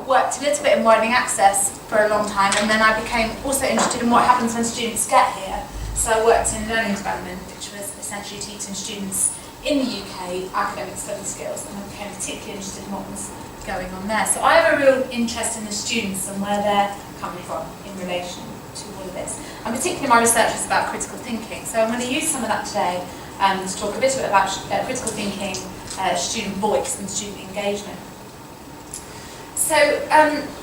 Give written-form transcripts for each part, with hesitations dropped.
worked a little bit in widening access for a long time, and then I became also interested in what happens when students get here. So I worked in learning development, which was essentially teaching students in the UK academic study skills, and I became particularly interested in what was going on there. So I have a real interest in the students and where they're coming from in relation to all of this. And particularly my research is about critical thinking. So I'm going to use some of that today to talk a bit about critical thinking, student voice and student engagement. So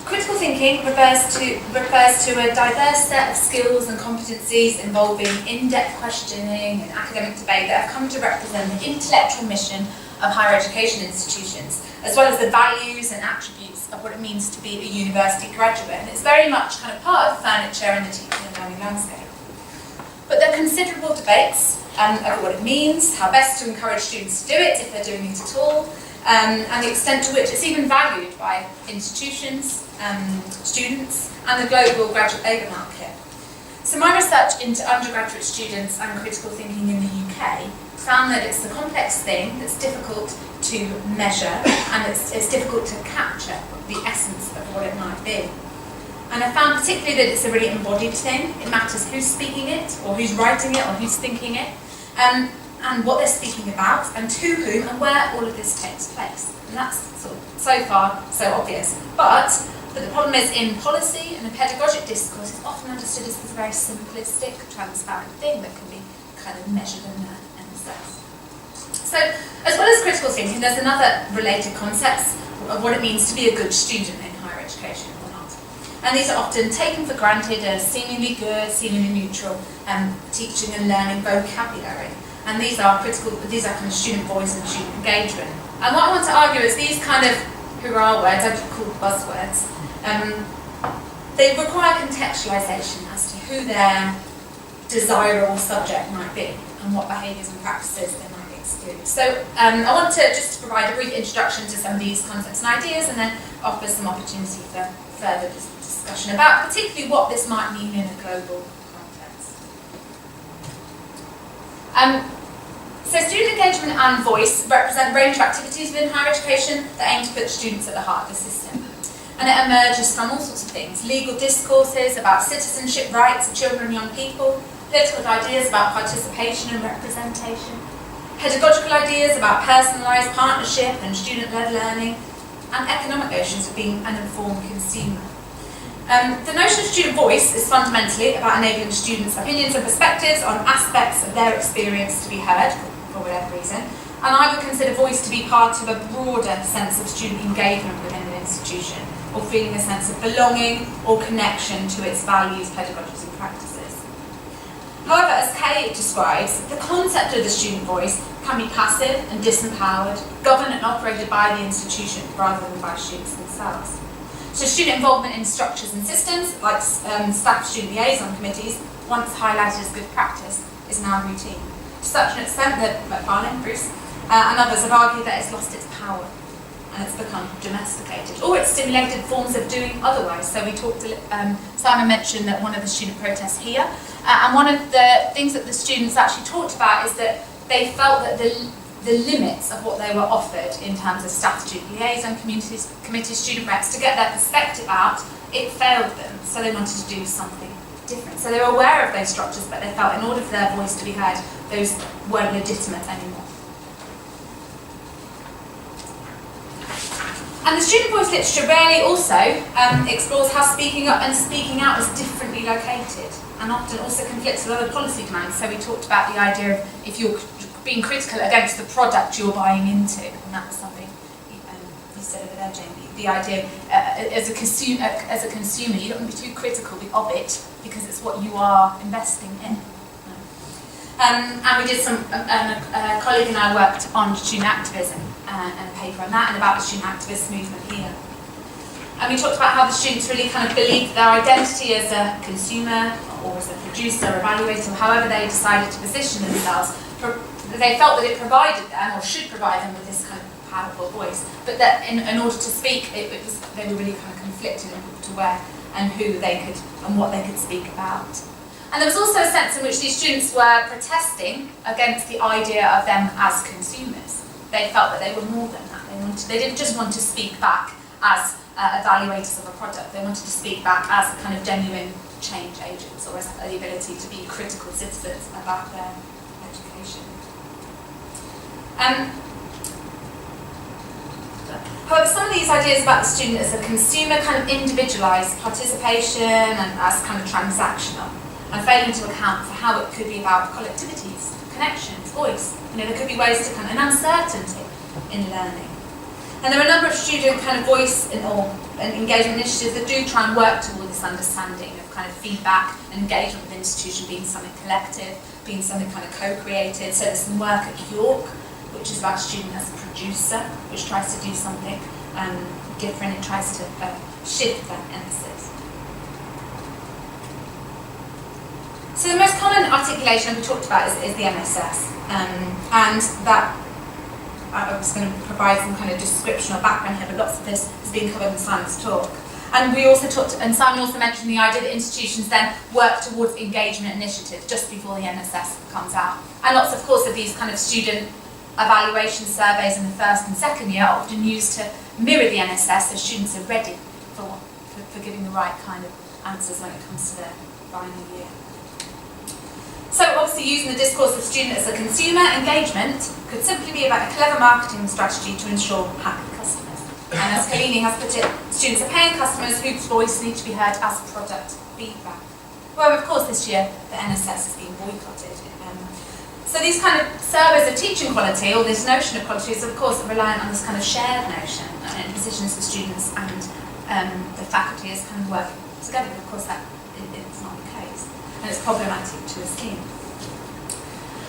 critical thinking refers to a diverse set of skills and competencies involving in-depth questioning and academic debate that have come to represent the intellectual mission of higher education institutions, as well as the values and attributes of what it means to be a university graduate. And it's very much kind of part of the furniture in the teaching and learning landscape. But there are considerable debates over what it means, how best to encourage students to do it, if they're doing it at all, and the extent to which it's even valued by institutions, students, and the global graduate labour market. So my research into undergraduate students and critical thinking in the UK found that it's a complex thing that's difficult to measure, and it's difficult to capture the essence of what it might be. And I found particularly that it's a really embodied thing. It matters who's speaking it, or who's writing it, or who's thinking it, and what they're speaking about, and to whom, and where all of this takes place. And that's sort of, so far, so obvious. But the problem is, in policy and in pedagogic discourse, it's often understood as this very simplistic, transparent thing that can be kind of measured and assessed. So, as well as critical thinking, there's another related concept of what it means to be a good student in higher education. And these are often taken for granted as seemingly good, seemingly neutral, teaching and learning vocabulary. And these are kind of student voice and student engagement. And what I want to argue is these kind of hurrah words, I could call buzzwords, they require contextualisation as to who their desirable subject might be and what behaviours and practices they might exclude. So I want to just provide a brief introduction to some of these concepts and ideas, and then offer some opportunity for further discussion about particularly what this might mean in a global context. So student engagement and voice represent a range of activities within higher education that aim to put students at the heart of the system. And it emerges from all sorts of things: legal discourses about citizenship rights of children and young people, political ideas about participation and representation, pedagogical ideas about personalised partnership and student-led learning, and economic notions of being an informed consumer. The notion of student voice is fundamentally about enabling students' opinions and perspectives on aspects of their experience to be heard, for whatever reason, and I would consider voice to be part of a broader sense of student engagement within an institution, or feeling a sense of belonging or connection to its values, pedagogies and practices. However, as Kay describes, the concept of the student voice can be passive and disempowered, governed and operated by the institution rather than by students themselves. So student involvement in structures and systems, like staff-student liaison committees, once highlighted as good practice, is now routine. To such an extent that McFarlane, Bruce, and others have argued that it's lost its power and it's become domesticated, or it's stimulated forms of doing otherwise. So we talked, Simon mentioned that one of the student protests here, and one of the things that the students actually talked about is that they felt that the limits of what they were offered in terms of staff-student liaison, committee student reps, to get their perspective out, it failed them, so they wanted to do something different. So they were aware of those structures, but they felt in order for their voice to be heard, those weren't legitimate anymore. And the student voice literature rarely also explores how speaking up and speaking out is differently located, and often also conflicts with other policy demands. So we talked about the idea of if you're being critical against the product you're buying into, and that was something you said over there, Jamie. The idea as a consumer, you don't want to be too critical of it because it's what you are investing in. And we did a colleague and I worked on student activism and a paper on that, and about the student activist movement here. And we talked about how the students really kind of believed their identity as a consumer or as a producer, evaluator, or however they decided to position themselves. They felt that it provided them, or should provide them, with this kind of powerful voice, but that in order to speak, they were really kind of conflicted to where and who they could and what they could speak about. And there was also a sense in which these students were protesting against the idea of them as consumers. They felt that they were more than that. They didn't just want to speak back as evaluators of a product. They wanted to speak back as a kind of genuine change agents, or as the ability to be critical citizens about their education. However, some of these ideas about the student as a consumer kind of individualise participation and as kind of transactional, and failing to account for how it could be about collectivities, connections, voice. There could be ways to kind of, and uncertainty in learning. And there are a number of student kind of voice and engagement initiatives that do try and work toward this understanding of kind of feedback and engagement with the institution being something collective, being something kind of co-created. So there's some work at York, which is about a student as a producer, which tries to do something different. It tries to shift that emphasis. So the most common articulation we talked about is the MSS, and that I was going to provide some kind of description or background here, but lots of this has been covered in Simon's talk. And we also talked, and Simon also mentioned the idea that institutions then work towards engagement initiatives just before the MSS comes out. And lots, of course, of these kind of student evaluation surveys in the first and second year are often used to mirror the NSS so students are ready for giving the right kind of answers when it comes to their final year. So obviously using the discourse of student as a consumer, engagement could simply be about a clever marketing strategy to ensure happy customers. And as Kalini has put it, students are paying customers whose voice needs to be heard as product feedback. Well, of course this year the NSS has been boycotted. So these kind of surveys of teaching quality, or this notion of quality, is of course reliant on this kind of shared notion, and it positions the students and the faculty as kind of working together, but of course that it's not the case, and it's problematic to assume.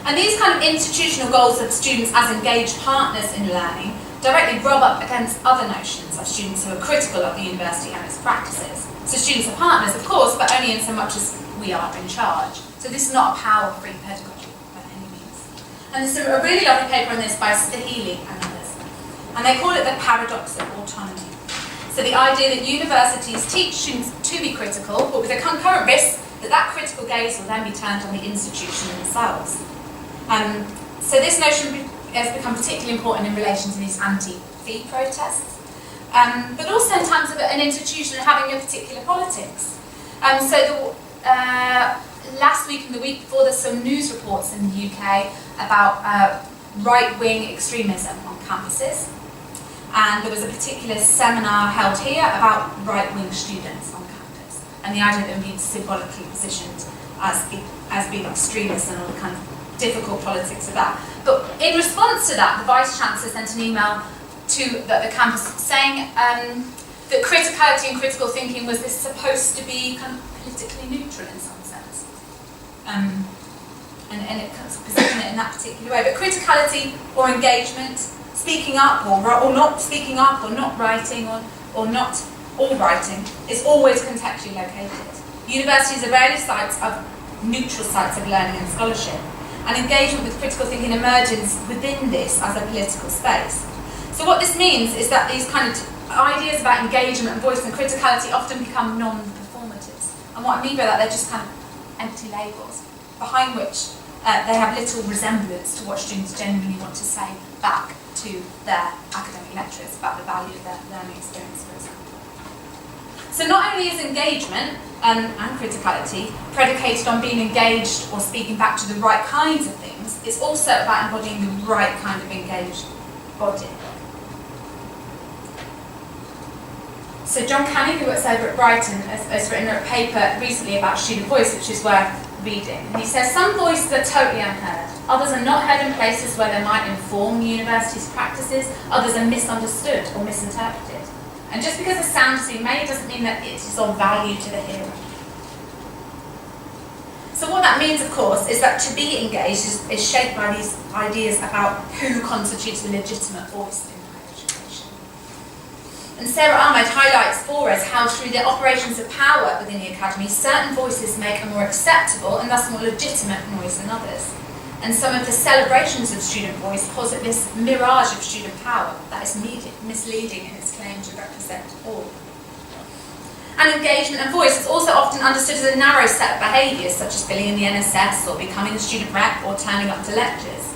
And these kind of institutional goals of students as engaged partners in learning directly rub up against other notions of students who are critical of the university and its practices. So students are partners, of course, but only in so much as we are in charge. So this is not a power-free pedagogy. And there's a really lovely paper on this by Stahili and others. And they call it the paradox of autonomy. So the idea that universities teach students to be critical, but with a concurrent risk that that critical gaze will then be turned on the institution themselves. So this notion has become particularly important in relation to these anti-fee protests, but also in terms of an institution having a particular politics. Last week and the week before, there's some news reports in the UK about right-wing extremism on campuses. And there was a particular seminar held here about right-wing students on campus. And the idea that it would be symbolically positioned as being extremists and all the kind of difficult politics of that. But in response to that, the Vice-Chancellor sent an email to the campus saying that criticality and critical thinking was this supposed to be kind of politically neutral in some sense. And it kind of position it in that particular way. But criticality or engagement, speaking up or not speaking up, or not writing or not all writing, is always contextually located. Universities are rarely sites of neutral sites of learning and scholarship, and engagement with critical thinking emerges within this as a political space. So what this means is that these kind of ideas about engagement and voice and criticality often become non-performatives. And what I mean by that, they're just kind of empty labels, behind which they have little resemblance to what students genuinely want to say back to their academic lecturers about the value of their learning experience, for example. So not only is engagement and criticality predicated on being engaged or speaking back to the right kinds of things, it's also about embodying the right kind of engaged body. So John Canning, who works over at Brighton, has written a paper recently about student voice, which is worth reading. And he says, some voices are totally unheard. Others are not heard in places where they might inform the university's practices. Others are misunderstood or misinterpreted. And just because a sound is being made doesn't mean that it is of value to the hearer. So what that means, of course, is that to be engaged is shaped by these ideas about who constitutes a legitimate voice in higher education. And Sarah Ahmed highlights for us how through the operations of power within the academy, certain voices make a more acceptable and thus more legitimate noise than others. And some of the celebrations of student voice posit this mirage of student power that is misleading in its claim to represent all. And engagement and voice is also often understood as a narrow set of behaviours, such as filling in the NSS or becoming a student rep or turning up to lectures.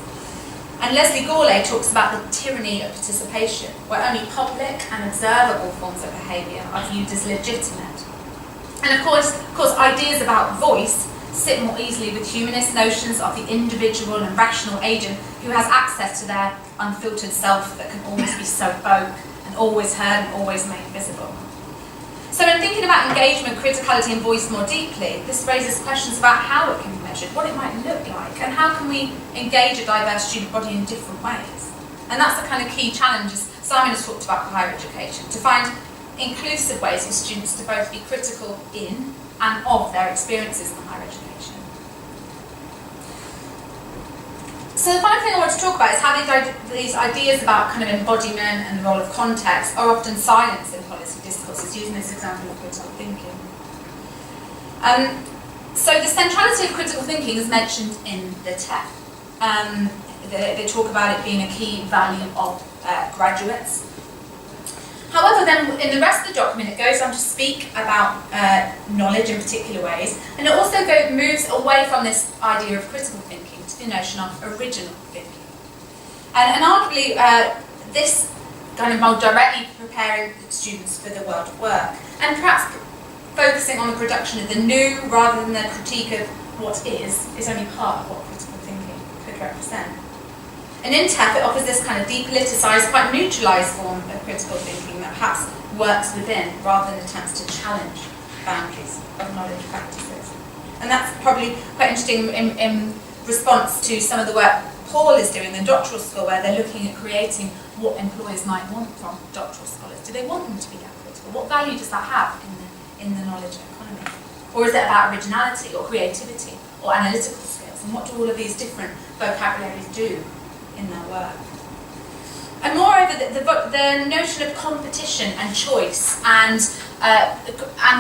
And Leslie Gourlay talks about the tyranny of participation, where only public and observable forms of behaviour are viewed as legitimate. And of course, ideas about voice sit more easily with humanist notions of the individual and rational agent who has access to their unfiltered self that can always be so woke and always heard and always made visible. So in thinking about engagement, criticality and voice more deeply, this raises questions about how it can be measured, what it might look like, and how can we engage a diverse student body in different ways. And that's the kind of key challenge, as Simon has talked about for higher education, to find inclusive ways for students to both be critical in and of their experiences in higher education. So the final thing I want to talk about is how these ideas about kind of embodiment and the role of context are often silenced in policy discourses, using this example of critical thinking. So the centrality of critical thinking is mentioned in the TEF. They talk about it being a key value of graduates. However, then in the rest of the document, it goes on to speak about knowledge in particular ways, and it also moves away from this idea of critical thinking to the notion of original thinking. And arguably, this kind of more directly preparing students for the world of work, and perhaps focusing on the production of the new rather than the critique of what is only part of what critical thinking could represent. And in TEF, it offers this kind of depoliticised, quite neutralised form of critical thinking that perhaps works within rather than attempts to challenge boundaries of knowledge practices. And that's probably quite interesting in response to some of the work Paul is doing in the doctoral school, where they're looking at creating what employers might want from doctoral scholars. Do they want them to be that critical? What value does that have in the knowledge economy? Or is it about originality or creativity or analytical skills? And what do all of these different vocabularies do in their work? And moreover, the notion of competition and choice and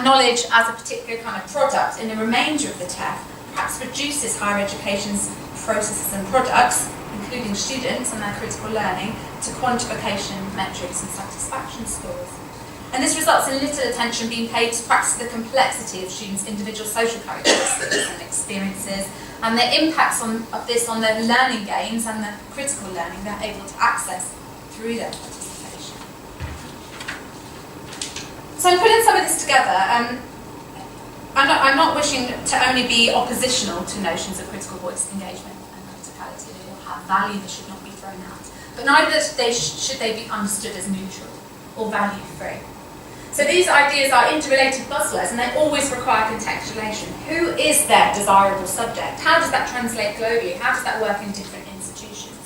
knowledge as a particular kind of product in the remainder of the TEF perhaps reduces higher education's processes and products, including students and their critical learning, to quantification, metrics and satisfaction scores. And this results in little attention being paid to perhaps the complexity of students' individual social characteristics and experiences, and the impacts of this on their learning gains and the critical learning they're able to access through their participation. So I'm putting some of this together. I'm not wishing to only be oppositional to notions of critical voice engagement and criticality. They all have value, they should not be thrown out. But neither should they be understood as neutral or value-free. So these ideas are interrelated buzzwords, and they always require contextualization. Who is their desirable subject? How does that translate globally? How does that work in different institutions?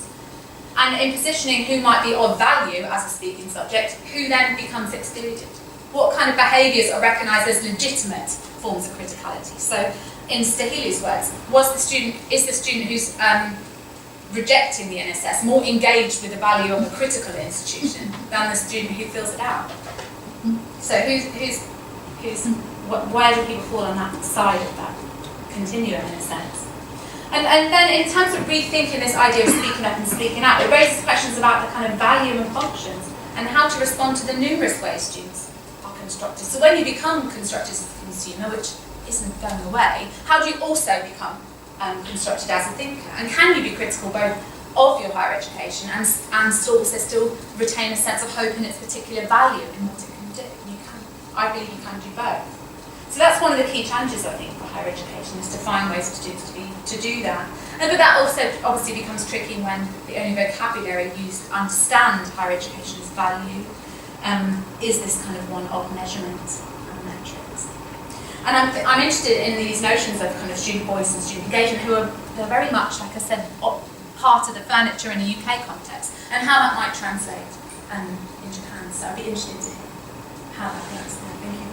And in positioning who might be of value as a speaking subject, who then becomes excluded? What kind of behaviours are recognised as legitimate forms of criticality? So, in Stahili's words, is the student who's rejecting the NSS more engaged with the value of a critical institution than the student who fills it out? So where do people fall on that side of that continuum in a sense? And then in terms of rethinking this idea of speaking up and speaking out, it raises questions about the kind of value and functions and how to respond to the numerous ways students are constructed. So when you become constructed as a consumer, which isn't going away, how do you also become constructed as a thinker? And can you be critical both of your higher education and still retain a sense of hope in its particular value in what it can do? I believe you can do both. So that's one of the key challenges, I think, for higher education, is to find ways for students to do that. But that also obviously becomes tricky when the only vocabulary used to understand higher education's value is this kind of one of measurement and metrics. And I'm interested in these notions of kind of student voice and student engagement, they're very much, like I said, part of the furniture in a UK context, and how that might translate in Japan. So I'd be interested to hear how that works. Thank you.